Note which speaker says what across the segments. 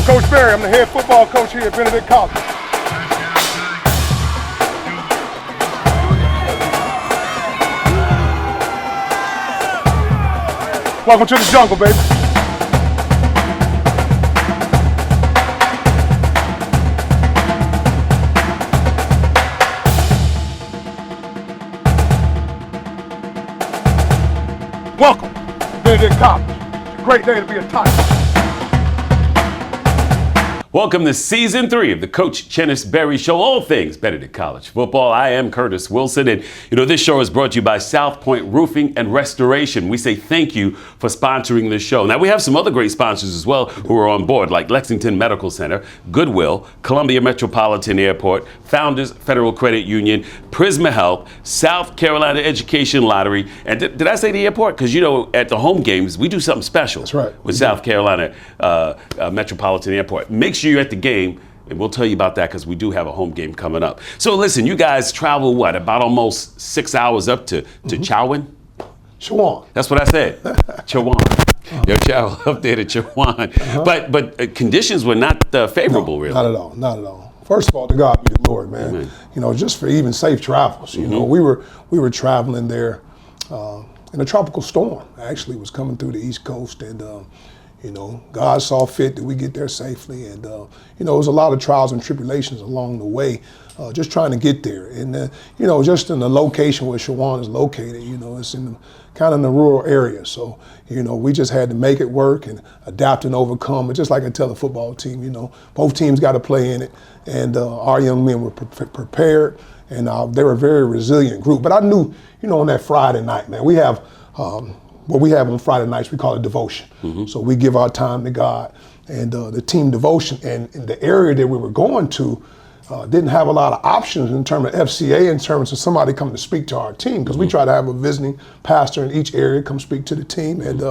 Speaker 1: I'm Coach Berry. I'm the head football coach here at Benedict College. Welcome to the jungle, baby. Welcome to Benedict College. It's a great day to be a Tiger.
Speaker 2: Welcome to Season 3 of the Coach Chennis Berry Show, all things Benedict College football. I am Curtis Wilson, and this show is brought to you by South Point Roofing and Restoration. We say thank you for sponsoring this show. Now, we have some other great sponsors as well who are on board, like Lexington Medical Center, Goodwill, Columbia Metropolitan Airport, Founders Federal Credit Union, Prisma Health, South Carolina Education Lottery, and did I say the airport? Because, at the home games, we do something special.
Speaker 1: That's right.
Speaker 2: With South Carolina Metropolitan Airport. Make sure you're at the game, and we'll tell you about that because we do have a home game coming up. So listen, you guys travel about almost 6 hours up to Chowan?
Speaker 1: Chowan.
Speaker 2: That's what I said. Chowan. You'll travel up there to Chowan. But conditions were not favorable, really.
Speaker 1: Not at all. Not at all. First of all, to God be the Lord, man. Amen. Just for even safe travels. We were traveling there in a tropical storm. Actually, was coming through the East Coast, and God saw fit that we get there safely, and it was a lot of trials and tribulations along the way, just trying to get there. And just in the location where Chowan is located, it's in kind of in the rural area. So we just had to make it work and adapt and overcome. And just like I tell the football team, both teams got to play in it, and our young men were prepared, and they were a very resilient group. But I knew, on that Friday night, man, we have. What we have on Friday nights, we call it devotion. So we give our time to God, and the team devotion. And in the area that we were going to didn't have a lot of options in terms of FCA, in terms of somebody coming to speak to our team, because we try to have a visiting pastor in each area come speak to the team. And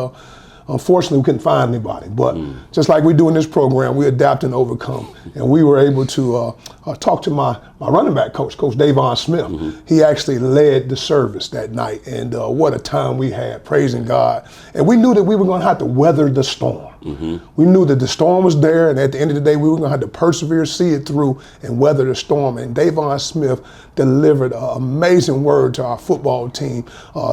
Speaker 1: unfortunately, we couldn't find anybody. But just like we do in this program, we adapt and overcome. And we were able to talk to my running back coach, Coach Davon Smith. He actually led the service that night. And what a time we had, praising God. And we knew that we were going to have to weather the storm. We knew that the storm was there, and at the end of the day, we were going to have to persevere, see it through, and weather the storm. And Davon Smith delivered an amazing word to our football team,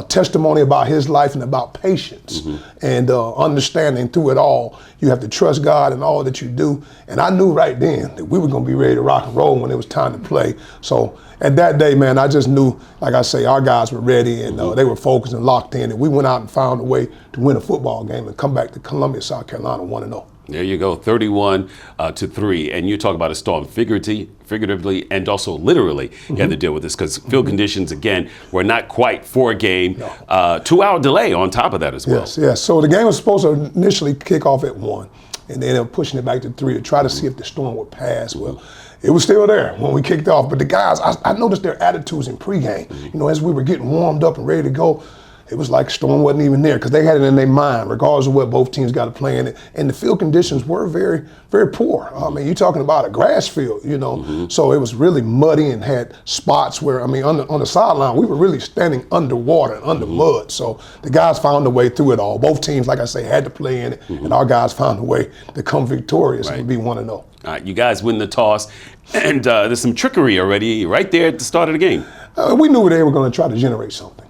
Speaker 1: testimony about his life and about patience, and understanding through it all. You have to trust God in all that you do. And I knew right then that we were going to be ready to rock and roll when it was time to play. So at that day, man, I just knew, like I say, our guys were ready, and they were focused and locked in. And we went out and found a way to win a football game and come back to Columbia, South Carolina, 1-0.
Speaker 2: There you go, 31-3. And you talk about a storm figuratively and also literally. You had to deal with this because field conditions, again, were not quite for a game. 2-hour delay on top of that as well.
Speaker 1: Yes. So the game was supposed to initially kick off at 1, and they ended up pushing it back to 3 to try to see if the storm would pass. Well, it was still there when we kicked off. But the guys, I noticed their attitudes in pregame. As we were getting warmed up and ready to go, it was like storm wasn't even there because they had it in their mind, regardless of what both teams got to play in it. And the field conditions were very, very poor. I mean, you're talking about a grass field, so it was really muddy and had spots where, on the sideline, we were really standing underwater and under mud. So the guys found a way through it all. Both teams, like I say, had to play in it, and our guys found a way to come victorious and be 1-0.
Speaker 2: All right, you guys win the toss, and there's some trickery already right there at the start of the game.
Speaker 1: We knew they were going to try to generate something.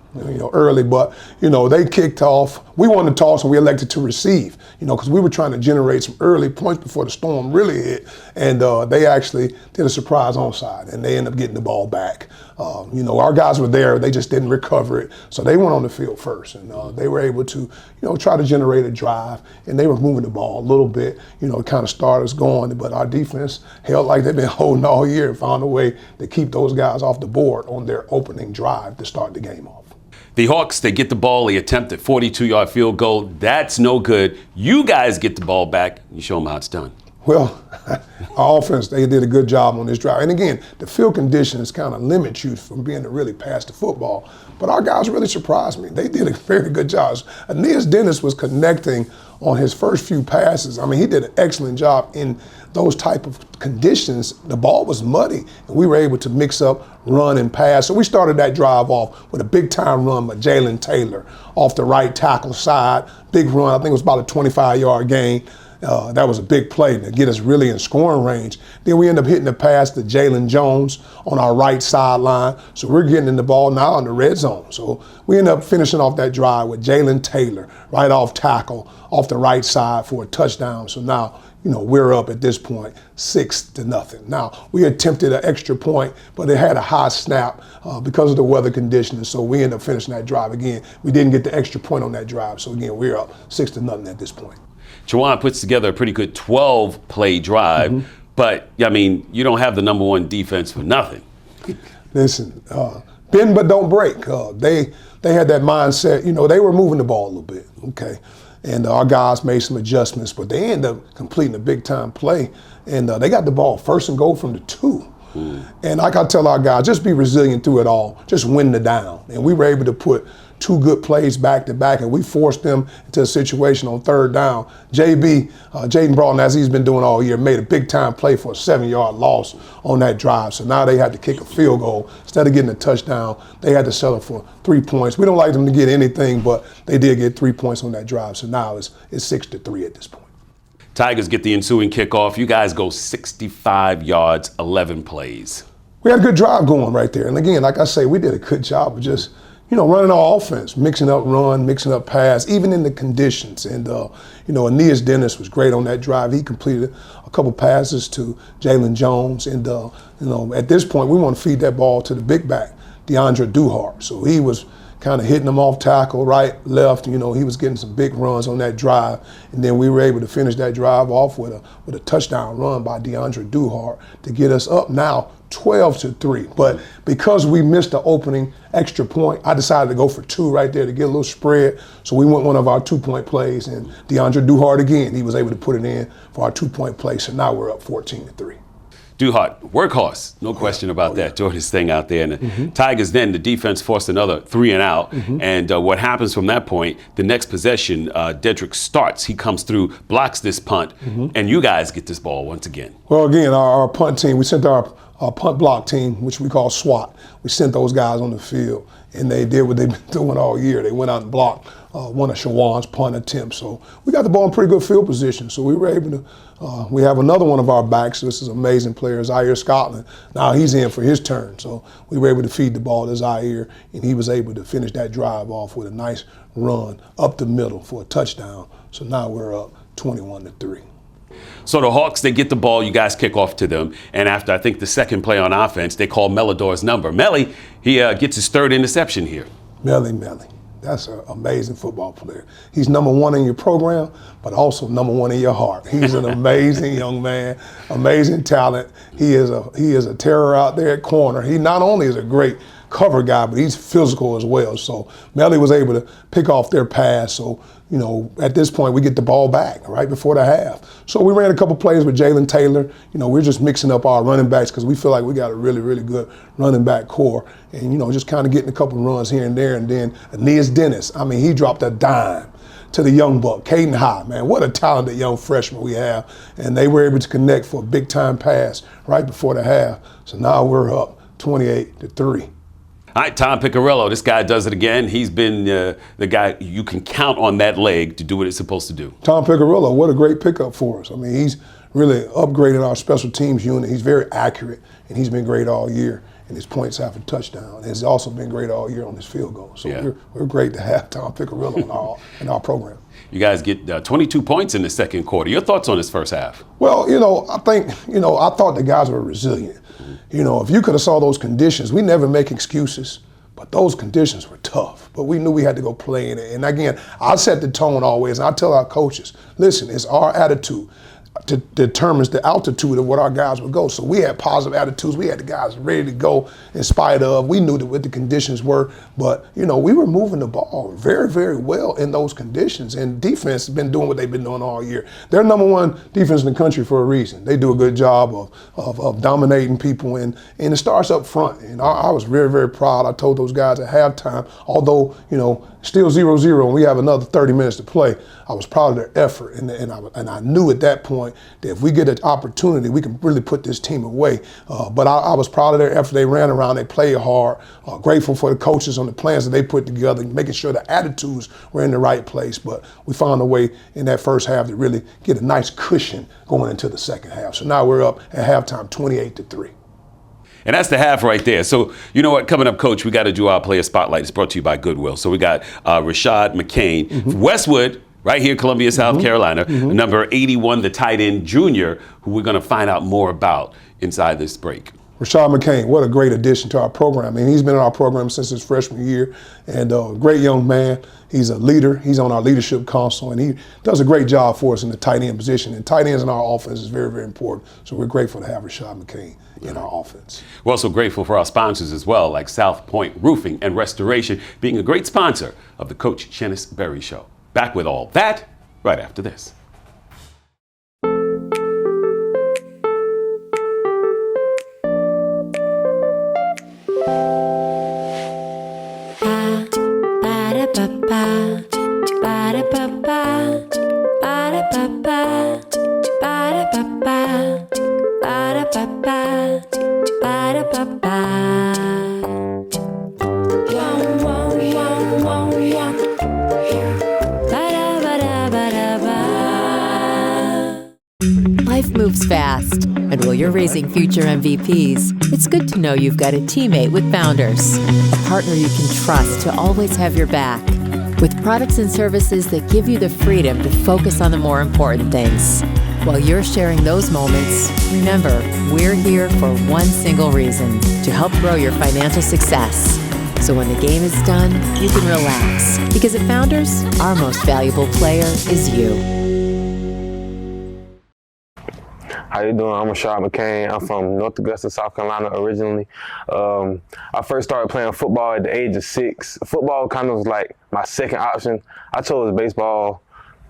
Speaker 1: Early, but they kicked off. We won the toss and we elected to receive, because we were trying to generate some early points before the storm really hit, and they actually did a surprise onside, and they ended up getting the ball back. Our guys were there, they just didn't recover it, so they went on the field first, and they were able to, try to generate a drive, and they were moving the ball a little bit, kind of start us going, but our defense held like they've been holding all year and found a way to keep those guys off the board on their opening drive to start the game off.
Speaker 2: The Hawks, they get the ball, they attempt a 42-yard field goal. That's no good. You guys get the ball back. You show them how it's done.
Speaker 1: Well, our offense, they did a good job on this drive. And again, the field conditions kind of limit you from being able to really pass the football. But our guys really surprised me. They did a very good job. Aeneas Dennis was connecting on his first few passes. I mean, he did an excellent job in those type of conditions. The ball was muddy, and we were able to mix up run and pass. So we started that drive off with a big-time run by Jalen Taylor off the right tackle side. Big run. I think it was about a 25-yard gain. That was a big play to get us really in scoring range. Then we end up hitting the pass to Jalen Jones on our right sideline. So we're getting in the ball now in the red zone. So we end up finishing off that drive with Jalen Taylor right off tackle off the right side for a touchdown. So now, we're up at this point 6-0. Now, we attempted an extra point, but it had a high snap because of the weather conditions. So we ended up finishing that drive again. We didn't get the extra point on that drive. So again, we're up 6-0 at this point.
Speaker 2: Juwan puts together a pretty good 12-play drive, but, you don't have the number one defense for nothing.
Speaker 1: Listen, bend but don't break. They had that mindset. They were moving the ball a little bit, okay? And our guys made some adjustments, but they ended up completing a big-time play. And they got the ball 1st and goal from the 2. And like I tell our guys, just be resilient through it all. Just win the down. And we were able to put 2 good plays back to back, and we forced them into a situation on 3rd down. Jaden Broughton, as he's been doing all year, made a big-time play for a 7-yard loss on that drive. So now they had to kick a field goal. Instead of getting a touchdown, they had to settle for 3 points. We don't like them to get anything, but they did get 3 points on that drive. So now it's 6-3 at this point.
Speaker 2: Tigers get the ensuing kickoff. You guys go 65 yards, 11 plays.
Speaker 1: We had a good drive going right there. And again, like I say, we did a good job of just running our offense, mixing up run, mixing up pass, even in the conditions. And, Aeneas Dennis was great on that drive. He completed a couple passes to Jalen Jones. And, at this point, we want to feed that ball to the big back, DeAndre Duhart. So he was kind of hitting them off tackle, right, left. He was getting some big runs on that drive. And then we were able to finish that drive off with a touchdown run by DeAndre Duhart to get us up now 12-3. But because we missed the opening extra point, I decided to go for 2 right there to get a little spread. So we went one of our 2-point plays, and DeAndre Duhart again, he was able to put it in for our 2-point play. So now we're up 14-3.
Speaker 2: Duhart, workhorse, no question about that. Doing his thing out there. And the Tigers then, the defense forced another 3 and out. And what happens from that point, the next possession, Dedrick starts. He comes through, blocks this punt, and you guys get this ball once again.
Speaker 1: Well, again, our punt team, we sent our punt block team, which we call SWAT. We sent those guys on the field, and they did what they've been doing all year. They went out and blocked one of Shawan's punt attempts. So we got the ball in pretty good field position. So we were able to, we have another one of our backs. This is an amazing player, Zaire Scotland. Now he's in for his turn. So we were able to feed the ball to Zaire, and he was able to finish that drive off with a nice run up the middle for a touchdown. So now we're up 21-3.
Speaker 2: So the Hawks, they get the ball, you guys kick off to them, and after I think the second play on offense, they call Melidor's number. Melly, he gets his 3rd interception here.
Speaker 1: Melly. That's an amazing football player. He's number 1 in your program, but also number 1 in your heart. He's an amazing young man, amazing talent. He is a terror out there at corner. He not only is a great cover guy, but he's physical as well. So Melly was able to pick off their pass. So, at this point, we get the ball back right before the half. So we ran a couple plays with Jalen Taylor. We're just mixing up our running backs because we feel like we got a really, really good running back core. And, just kind of getting a couple runs here and there. And then Aeneas Dennis, he dropped a dime to the young buck, Caden High, man. What a talented young freshman we have. And they were able to connect for a big-time pass right before the half. So now we're up 28-3.
Speaker 2: All right, Tom Piccirillo, this guy does it again. He's been the guy you can count on that leg to do what it's supposed to do.
Speaker 1: Tom Piccirillo, what a great pickup for us. He's really upgraded our special teams unit. He's very accurate, and he's been great all year. And his points after touchdown. He's also been great all year on his field goal. So we're great to have Tom Piccirillo in our program.
Speaker 2: You guys get 22 points in the second quarter. Your thoughts on this first half?
Speaker 1: Well, I think, I thought the guys were resilient. If you could have saw those conditions, we never make excuses, but those conditions were tough. But we knew we had to go play in it. And again, I set the tone always, and I tell our coaches, listen, it's our attitude determines the altitude of what our guys would go. So we had positive attitudes. We had the guys ready to go in spite of. We knew what the conditions were. But, we were moving the ball very, very well in those conditions. And defense has been doing what they've been doing all year. They're number 1 defense in the country for a reason. They do a good job of dominating people. And it starts up front. And I was very, very proud. I told those guys at halftime, although, still 0-0, and we have another 30 minutes to play, I was proud of their effort, and I knew at that point that if we get an opportunity, we can really put this team away. But I was proud of their effort. They ran around, they played hard. Grateful for the coaches on the plans that they put together, making sure the attitudes were in the right place. But we found a way in that first half to really get a nice cushion going into the second half. So now we're up at halftime, 28-3.
Speaker 2: And that's the half right there. So, you know what? Coming up, Coach, we got to do our player spotlight. It's brought to you by Goodwill. So we got Rashad McCain, Westwood, right here, Columbia, South Carolina, number 81, the tight end junior, who we're going to find out more about inside this break.
Speaker 1: Rashad McCain, what a great addition to our program. I mean, he's been in our program since his freshman year, and a great young man. He's a leader. He's on our leadership council, and he does a great job for us in the tight end position. And tight ends in our offense is very, very important. So we're grateful to have Rashad McCain in our offense.
Speaker 2: We're also grateful for our sponsors as well, like South Point Roofing and Restoration, being a great sponsor of the Coach Chennis Berry Show. Back with all that right after this.
Speaker 3: Life moves fast, and while you're raising future MVPs, it's good to know you've got a teammate with Founders, a partner you can trust to always have your back, with products and services that give you the freedom to focus on the more important things. While you're sharing those moments, remember, we're here for one single reason: to help grow your financial success. So when the game is done, you can relax, because at Founders, our most valuable player is you.
Speaker 4: How you doing? I'm Rashad McCain. I'm from North Augusta, South Carolina originally. I first started playing football at the age of 6. Football kind of was like my second option. I chose baseball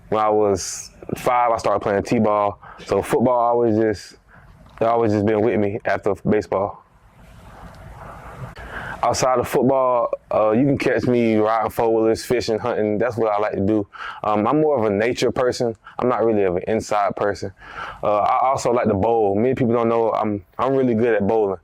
Speaker 4: when I was 5. I started playing t-ball. So football always just been with me after baseball. Outside of football, you can catch me riding four-wheelers, fishing, hunting. That's what I like to do. I'm more of a nature person. I'm not really of an inside person. I also like to bowl. Many people don't know I'm really good at bowling.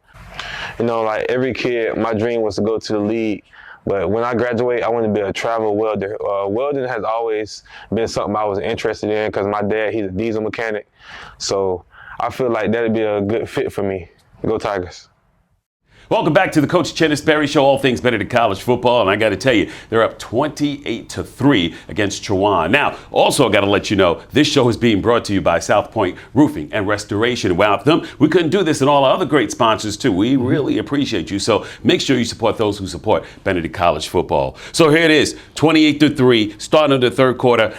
Speaker 4: You know, like every kid, my dream was to go to the league. But when I graduate, I want to be a travel welder. Welding has always been something I was interested in because my dad, he's a diesel mechanic. So I feel like that'd be a good fit for me. Go Tigers.
Speaker 2: Welcome back to the Coach Chennis Berry Show, all things Benedict College football. And I got to tell you, they're up 28-3 against Chowan. Now, also I got to let you know, this show is being brought to you by South Point Roofing and Restoration. Without them, we couldn't do this, and all our other great sponsors too. We really appreciate you. So make sure you support those who support Benedict College football. So here it is, 28-3, starting of the third quarter.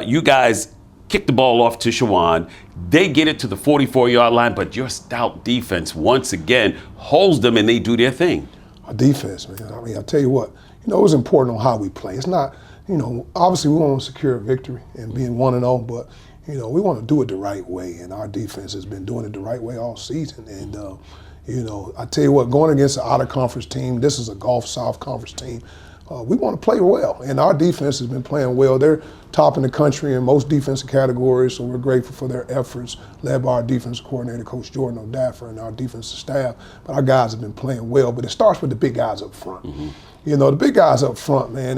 Speaker 2: You guys kick the ball off to Chowan. They get it to the 44-yard line, but your stout defense once again holds them and they do their thing.
Speaker 1: Our defense, man. I mean, I'll tell you what, it was important on how we play. It's not, obviously we want to secure a victory and being 1-0, but, we want to do it the right way. And our defense has been doing it the right way all season. And, I tell you what, going against an out-of-conference team, this is a Gulf South Conference team, we want to play well, and our defense has been playing well. They're top in the country in most defensive categories, so we're grateful for their efforts, led by our defensive coordinator, Coach Jordan O'Daffer, and our defensive staff. But our guys have been playing well, but it starts with the big guys up front. The big guys up front, man,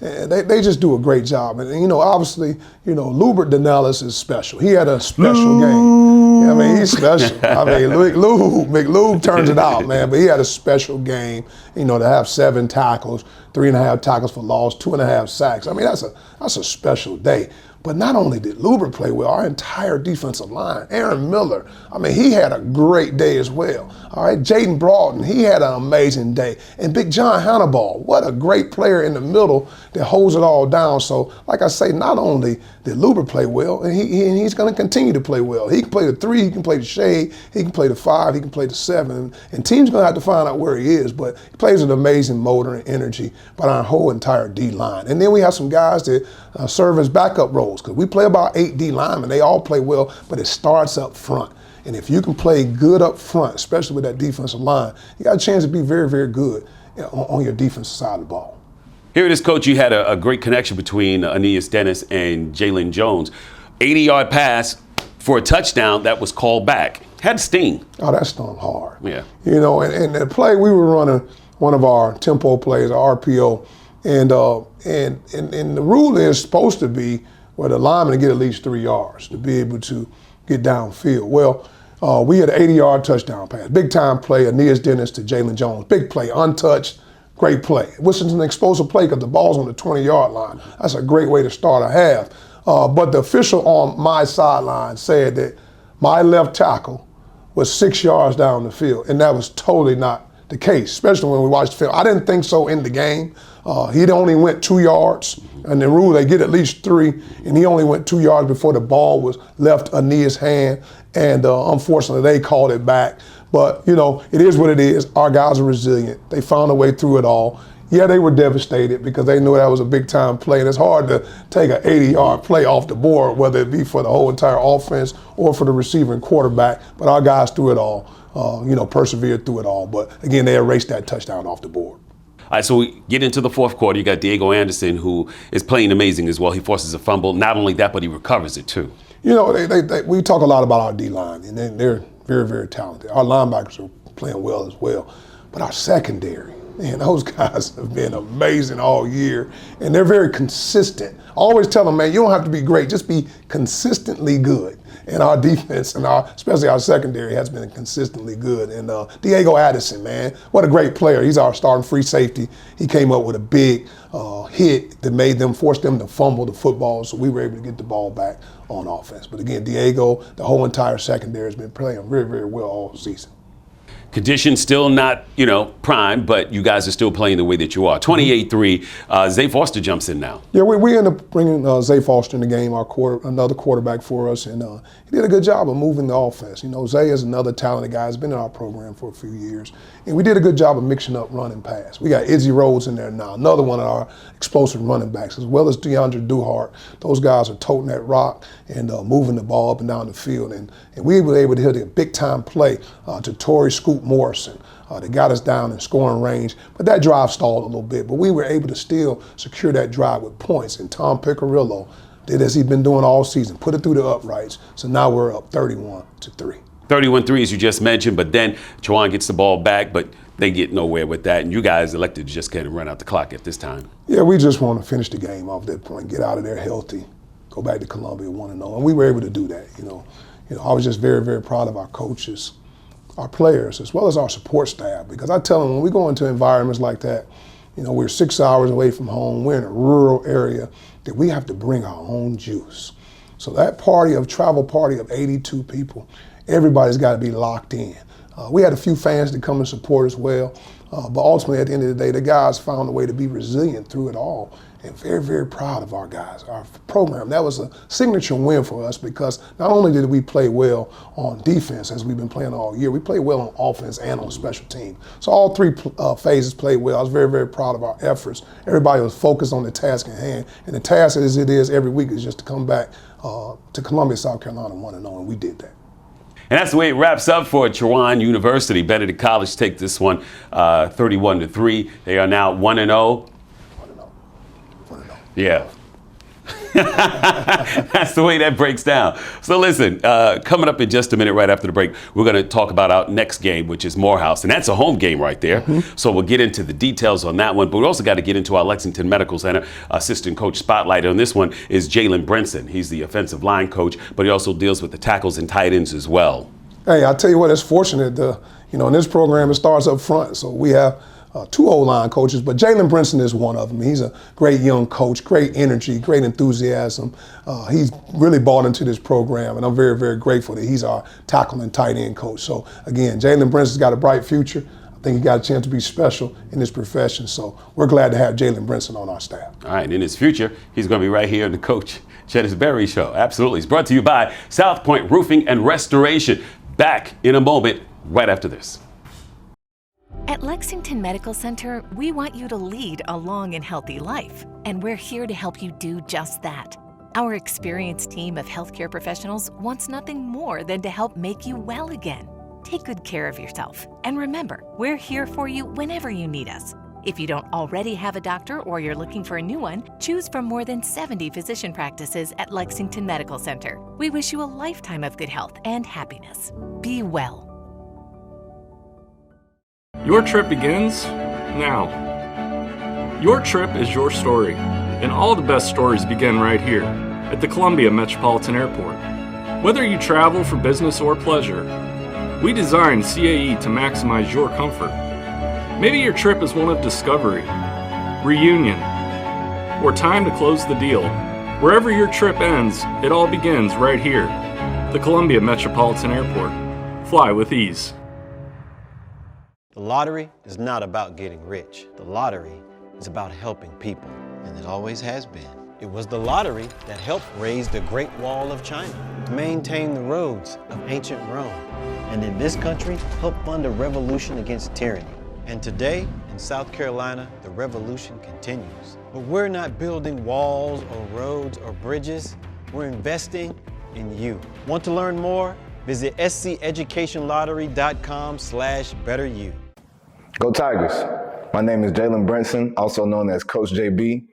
Speaker 1: they just do a great job. And, obviously, Lubert Denellis is special. He had a special game. I mean, he's special. I mean, McLube turns it out, man, but he had a special game, to have 7 tackles, 3.5 tackles for loss, 2.5 sacks. I mean, that's a special day. But not only did Lubert play well, our entire defensive line, Aaron Miller, I mean, he had a great day as well. All right, Jaden Broughton, he had an amazing day. And Big John Hannibal, what a great player in the middle that holds it all down. So, like I say, not only did Lubert play well, and he's going to continue to play well. He can play the 3, he can play the shade, he can play the 5, he can play the 7. And teams going to have to find out where he is, but he plays with amazing motor and energy by our whole entire D-line. And then we have some guys that serve as backup roles, because we play about 8 D linemen. They all play well, but it starts up front. And if you can play good up front, especially with that defensive line, you got a chance to be very, very good on your defensive side of the ball.
Speaker 2: Here it is, Coach. You had a great connection between Aeneas Dennis and Jalen Jones. 80-yard pass for a touchdown that was called back. Had to sting.
Speaker 1: Oh, that stung hard.
Speaker 2: Yeah.
Speaker 1: You know, and the play, we were running one of our tempo plays, our RPO, and the rule is supposed to be where the lineman get at least 3 yards to be able to get downfield. Well, we had an 80-yard touchdown pass. Big time play, Aeneas Dennis to Jalen Jones. Big play, untouched, great play. Which is an explosive play because the ball's on the 20-yard line. That's a great way to start a half. But the official on my sideline said that my left tackle was 6 yards down the field, and that was totally not the case, especially when we watched the film. I didn't think so in the game. He only went 2 yards, and the rule they get at least 3, and he only went 2 yards before the ball was left Aeneas' hand, and unfortunately they called it back. But you know, it is what it is. Our guys are resilient. They found a way through it all. Yeah, they were devastated because they knew that was a big time play, and it's hard to take an 80-yard play off the board, whether it be for the whole entire offense or for the receiver and quarterback. But our guys threw it all, persevered through it all. But again, they erased that touchdown off the board.
Speaker 2: All right, so we get into the fourth quarter. You got Diego Anderson, who is playing amazing as well. He forces a fumble. Not only that, but he recovers it too.
Speaker 1: You know, we talk a lot about our D-line, and they're very, very talented. Our linebackers are playing well as well. But our secondary, man, those guys have been amazing all year, and they're very consistent. I always tell them, man, you don't have to be great, just be consistently good. And our defense and especially our secondary has been consistently good. And Diego Addison, man, what a great player. He's our starting free safety. He came up with a big hit that forced them to fumble the football, so we were able to get the ball back on offense. But again, Diego, the whole entire secondary has been playing very, very well all season.
Speaker 2: Conditions still not, prime, but you guys are still playing the way that you are. 28-3, Zay Foster jumps in now.
Speaker 1: Yeah, we ended up bringing Zay Foster in the game, another quarterback for us, and he did a good job of moving the offense. You know, Zay is another talented guy. He's been in our program for a few years, and we did a good job of mixing up run and pass. We got Izzy Rhodes in there now, another one of our explosive running backs, as well as DeAndre Duhart. Those guys are toting that rock and moving the ball up and down the field, and we were able to hit a big-time play to Torrey Scoop Morrison. That got us down in scoring range, but that drive stalled a little bit. But we were able to still secure that drive with points. And Tom Piccirillo did as he's been doing all season, put it through the uprights. So now we're up 31-3.
Speaker 2: 31-3, as you just mentioned, but then Chowan gets the ball back, but they get nowhere with that. And you guys elected to just kind of run out the clock at this time.
Speaker 1: Yeah, we just want to finish the game off that point, get out of there healthy, go back to Columbia 1-0. And we were able to do that. You know, I was just very, very proud of our coaches, our players, as well as our support staff, because I tell them when we go into environments like that, we're 6 hours away from home, we're in a rural area, that we have to bring our own juice. So that travel party of 82 people, everybody's got to be locked in. We had a few fans that come and support as well, but ultimately at the end of the day, the guys found a way to be resilient through it all. And very, very proud of our guys, our program. That was a signature win for us because not only did we play well on defense, as we've been playing all year, we played well on offense and on special team. So all three phases played well. I was very, very proud of our efforts. Everybody was focused on the task at hand. And the task, as it is every week, is just to come back to Columbia, South Carolina 1-0, and we did that.
Speaker 2: And that's the way it wraps up for Chowan University. Benedict College take this one 31-3. They are now 1-0. Yeah. That's the way that breaks down. So listen, coming up in just a minute right after the break, we're going to talk about our next game, which is Morehouse. And that's a home game right there. Mm-hmm. So we'll get into the details on that one. But we also got to get into our Lexington Medical Center assistant coach spotlight. On this one is Jalen Brinson. He's the offensive line coach, but he also deals with the tackles and tight ends as well.
Speaker 1: Hey, I tell you what, it's fortunate. In this program, it starts up front. So we have two O-line coaches, but Jalen Brinson is one of them. He's a great young coach, great energy, great enthusiasm. He's really bought into this program, and I'm very, very grateful that he's our tackle and tight end coach. So again, Jalen Brinson's got a bright future. I think he got a chance to be special in this profession, so we're glad to have Jalen Brinson on our staff.
Speaker 2: All right, in his future, he's going to be right here on the Coach Chennis Berry Show. Absolutely. It's brought to you by South Point Roofing and Restoration. Back in a moment, right after this.
Speaker 5: At Lexington Medical Center, we want you to lead a long and healthy life, and we're here to help you do just that. Our experienced team of healthcare professionals wants nothing more than to help make you well again. Take good care of yourself, and remember, we're here for you whenever you need us. If you don't already have a doctor or you're looking for a new one, choose from more than 70 physician practices at Lexington Medical Center. We wish you a lifetime of good health and happiness. Be well.
Speaker 6: Your trip begins now. Your trip is your story, and all the best stories begin right here at the Columbia Metropolitan Airport. Whether you travel for business or pleasure, we designed CAE to maximize your comfort. Maybe your trip is one of discovery, reunion, or time to close the deal. Wherever your trip ends, it all begins right here, the Columbia Metropolitan Airport. Fly with ease.
Speaker 7: The lottery is not about getting rich. The lottery is about helping people, and it always has been. It was the lottery that helped raise the Great Wall of China, maintain the roads of ancient Rome, and in this country, helped fund a revolution against tyranny. And today, in South Carolina, the revolution continues. But we're not building walls or roads or bridges. We're investing in you. Want to learn more? Visit sceducationlottery.com/betteryou.
Speaker 4: Go Tigers. My name is Jalen Brinson, also known as Coach JB.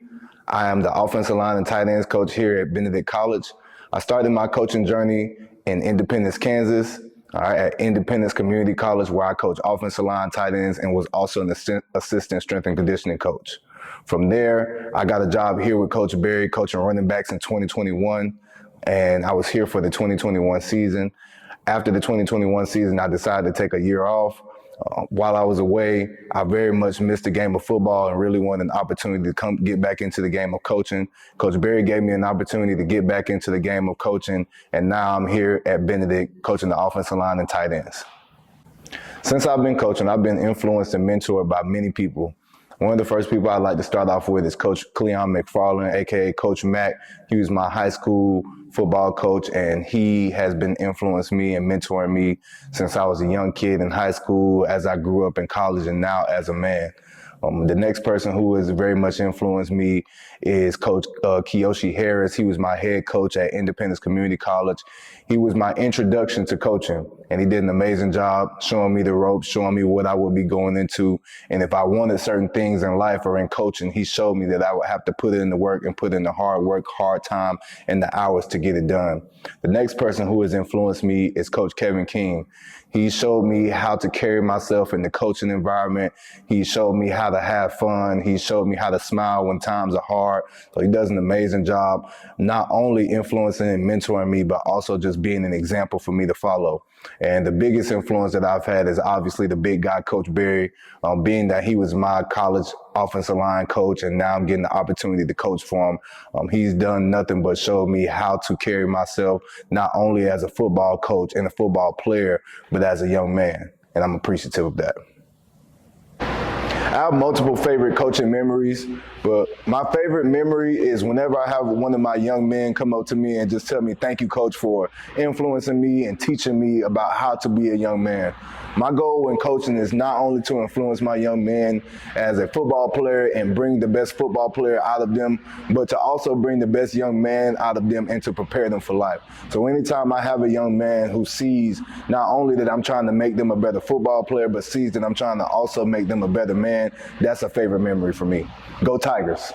Speaker 4: I am the offensive line and tight ends coach here at Benedict College. I started my coaching journey in Independence, Kansas, at Independence Community College, where I coach offensive line, tight ends, and was also an assistant strength and conditioning coach. From there, I got a job here with Coach Berry, coaching running backs in 2021, and I was here for the 2021 season. After the 2021 season, I decided to take a year off. While I was away, I very much missed the game of football and really wanted an opportunity to come get back into the game of coaching. Coach Berry gave me an opportunity to get back into the game of coaching, and now I'm here at Benedict coaching the offensive line and tight ends. Since I've been coaching, I've been influenced and mentored by many people. One of the first people I'd like to start off with is Coach Cleon McFarland, aka Coach Mac. He was my high school football coach, and he has been influencing me and mentoring me since I was a young kid in high school, as I grew up in college, and now as a man. The next person who has very much influenced me is Coach Kiyoshi Harris. He was my head coach at Independence Community College. He was my introduction to coaching, and he did an amazing job showing me the ropes, showing me what I would be going into. And if I wanted certain things in life or in coaching, he showed me that I would have to put in the work and put in the hard work, hard time, and the hours to get it done. The next person who has influenced me is Coach Kevin King. He showed me how to carry myself in the coaching environment. He showed me how to have fun. He showed me how to smile when times are hard. So he does an amazing job, not only influencing and mentoring me, but also just being an example for me to follow. And the biggest influence that I've had is obviously the big guy, Coach Berry, being that he was my college offensive line coach, and now I'm getting the opportunity to coach for him. He's done nothing but showed me how to carry myself, not only as a football coach and a football player, but as a young man, and I'm appreciative of that. I have multiple favorite coaching memories, but my favorite memory is whenever I have one of my young men come up to me and just tell me, "Thank you, coach, for influencing me and teaching me about how to be a young man." My goal in coaching is not only to influence my young men as a football player and bring the best football player out of them, but to also bring the best young man out of them and to prepare them for life. So anytime I have a young man who sees not only that I'm trying to make them a better football player, but sees that I'm trying to also make them a better man, that's a favorite memory for me. Go Tigers.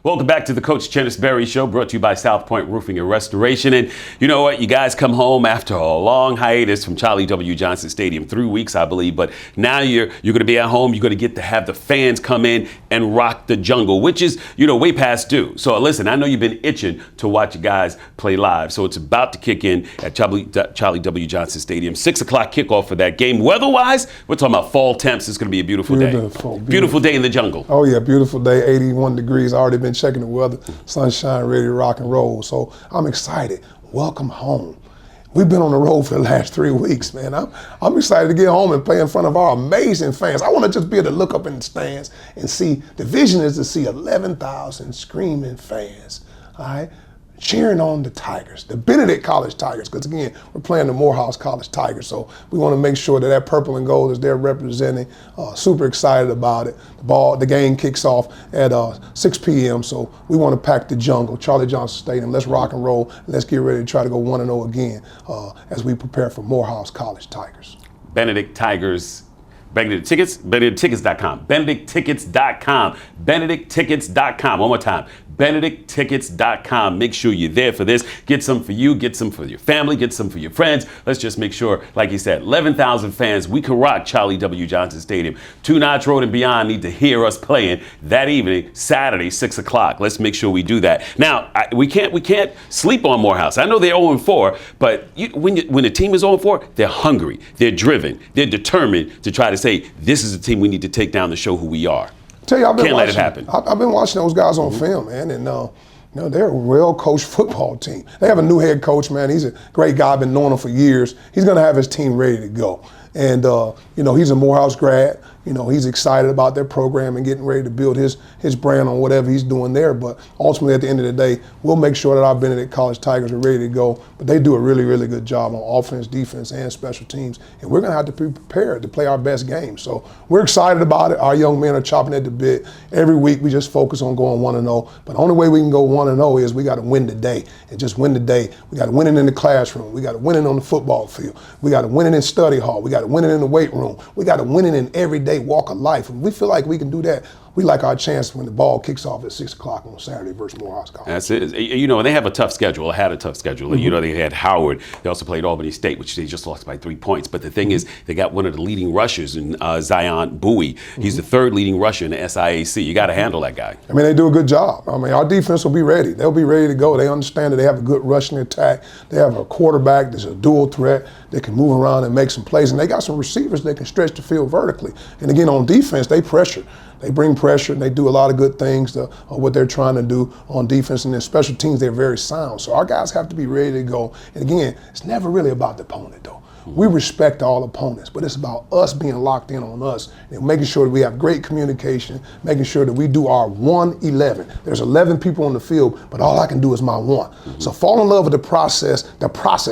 Speaker 2: Welcome back to the Coach Chennis Berry Show, brought to you by South Point Roofing and Restoration. And you know what? You guys come home after a long hiatus from Charlie W. Johnson Stadium, 3 weeks, I believe. But now you're going to be at home. You're going to get to have the fans come in and rock the jungle, which is, way past due. So listen, I know you've been itching to watch you guys play live. So it's about to kick in at Charlie W. Johnson Stadium. 6 o'clock kickoff for that game. Weather-wise, we're talking about fall temps. It's going to be a beautiful day. Beautiful day in the jungle.
Speaker 1: Oh, yeah, beautiful day, 81 degrees. Already been checking the weather, sunshine, ready to rock and roll. So I'm excited. Welcome home. We've been on the road for the last 3 weeks, man. I'm excited to get home and play in front of our amazing fans. I want to just be able to look up in the stands and see, the vision is to see 11,000 screaming fans, all right, cheering on the Tigers, the Benedict College Tigers, because again, we're playing the Morehouse College Tigers, so we want to make sure that purple and gold is there representing. Super excited about it. The game kicks off at 6 p.m., so we want to pack the jungle, Charlie Johnson Stadium. Let's rock and roll, and let's get ready to try to go 1-0 again as we prepare for Morehouse College Tigers.
Speaker 2: Benedict Tigers Benedict Tickets, BenedictTickets.com. BenedictTickets.com. BenedictTickets.com. One more time. BenedictTickets.com. Make sure you're there for this. Get some for you, get some for your family, get some for your friends. Let's just make sure, like you said, 11,000 fans, we can rock Charlie W. Johnson Stadium. 2 Notch Road and beyond need to hear us playing that evening, Saturday, 6 o'clock. Let's make sure we do that. Now, we can't sleep on Morehouse. I know they're 0-4, but when the team is 0-4, they're hungry, they're driven, they're determined to try to say, this is a team we need to take down to show who we are.
Speaker 1: Tell you,
Speaker 2: Can't let it happen.
Speaker 1: I've been watching those guys on film, man, and they're a well-coached football team. They have a new head coach, man. He's a great guy. I've been knowing him for years. He's going to have his team ready to go. And, he's a Morehouse grad. He's excited about their program and getting ready to build his brand on whatever he's doing there. But ultimately, at the end of the day, we'll make sure that our Benedict College Tigers are ready to go. But they do a really, really good job on offense, defense, and special teams. And we're going to have to be prepared to play our best game. So we're excited about it. Our young men are chopping at the bit. Every week, we just focus on going 1-0. But the only way we can go 1-0 is we got to win today. And just win today. We got to win it in the classroom. We got to win it on the football field. We got to win it in study hall. We got to win it in the weight room. We got to win it in everyday walk of life. And we feel like we can do that. We like our chance when the ball kicks off at 6 o'clock on Saturday versus Morehouse College.
Speaker 2: That's it. They have a tough schedule. Had a tough schedule. Mm-hmm. They had Howard. They also played Albany State, which they just lost by 3 points. But the thing is, they got one of the leading rushers in Zion Bowie. He's the third leading rusher in the SIAC. You got to handle that guy.
Speaker 1: I mean, they do a good job. I mean, our defense will be ready. They'll be ready to go. They understand that they have a good rushing attack. They have a quarterback that's a dual threat. They can move around and make some plays. And they got some receivers that can stretch the field vertically. And again, on defense, they pressure. They bring pressure, and they do a lot of good things on what they're trying to do on defense. And then special teams, they're very sound. So our guys have to be ready to go. And again, it's never really about the opponent, though. We respect all opponents, but it's about us being locked in on us and making sure that we have great communication, making sure that we do our 1-11. There's 11 people on the field, but all I can do is my one. Mm-hmm. So fall in love with the process.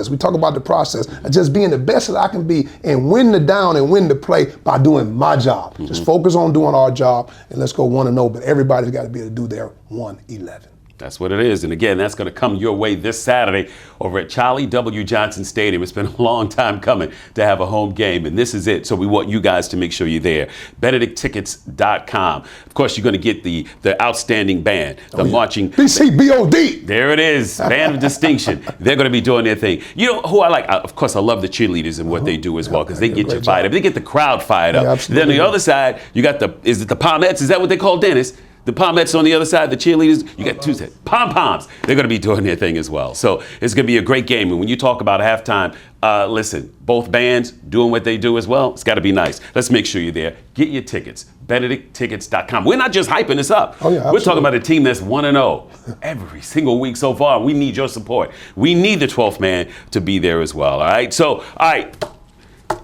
Speaker 1: We talk about the process of just being the best that I can be and win the down and win the play by doing my job. Mm-hmm. Just focus on doing our job and let's go 1-0, but everybody's got to be able to do their 1-11.
Speaker 2: That's what it is. And again, that's going to come your way this Saturday over at Charlie W. Johnson Stadium. It's been a long time coming to have a home game, and this is it. So we want you guys to make sure you're there. BenedictTickets.com. Of course, you're going to get the outstanding band, the marching.
Speaker 1: BCBOD.
Speaker 2: There it is. Band of distinction. They're going to be doing their thing. You know who I like? Of course, I love the cheerleaders and what they do as well, because they get you fired up. They get the crowd fired up. Then on the other side, you got the Palmettes? Is that what they call Dennis? The Palmettes on the other side, the cheerleaders, you got two sets. Pom-poms, they're going to be doing their thing as well. So it's going to be a great game. And when you talk about halftime, listen, both bands doing what they do as well, it's got to be nice. Let's make sure you're there. Get your tickets, BenedictTickets.com. We're not just hyping this up.
Speaker 1: Oh, yeah, absolutely.
Speaker 2: We're talking about a team that's 1-0 every single week so far. We need your support. We need the 12th man to be there as well, all right? So, all right.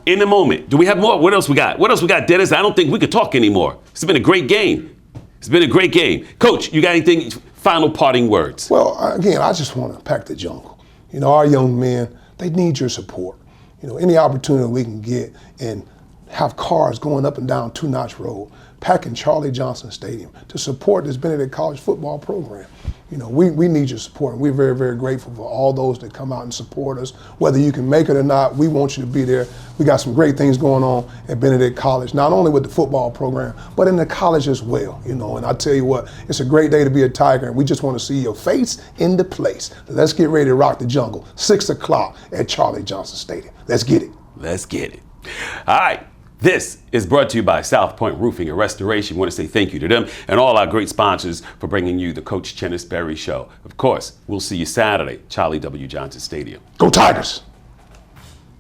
Speaker 2: In the moment, do we have more? What else we got? What else we got, Dennis? I don't think we could talk anymore. It's been a great game. It's been a great game. Coach, you got anything, final parting words?
Speaker 1: Well, again, I just want to pack the jungle. Our young men, they need your support. Any opportunity we can get and have cars going up and down 2 Notch Road, packing Charlie Johnson Stadium to support this Benedict College football program. We need your support, and we're very, very grateful for all those that come out and support us. Whether you can make it or not, we want you to be there. We got some great things going on at Benedict College, not only with the football program, but in the college as well. And I tell you what, it's a great day to be a Tiger, and we just want to see your face in the place. Let's get ready to rock the jungle. 6 o'clock at Charlie Johnson Stadium. Let's get it.
Speaker 2: Let's get it. All right. This is brought to you by South Point Roofing and Restoration. We want to say thank you to them and all our great sponsors for bringing you the Coach Chennis Berry Show. Of course, we'll see you Saturday, Charlie W. Johnson Stadium.
Speaker 1: Go Tigers!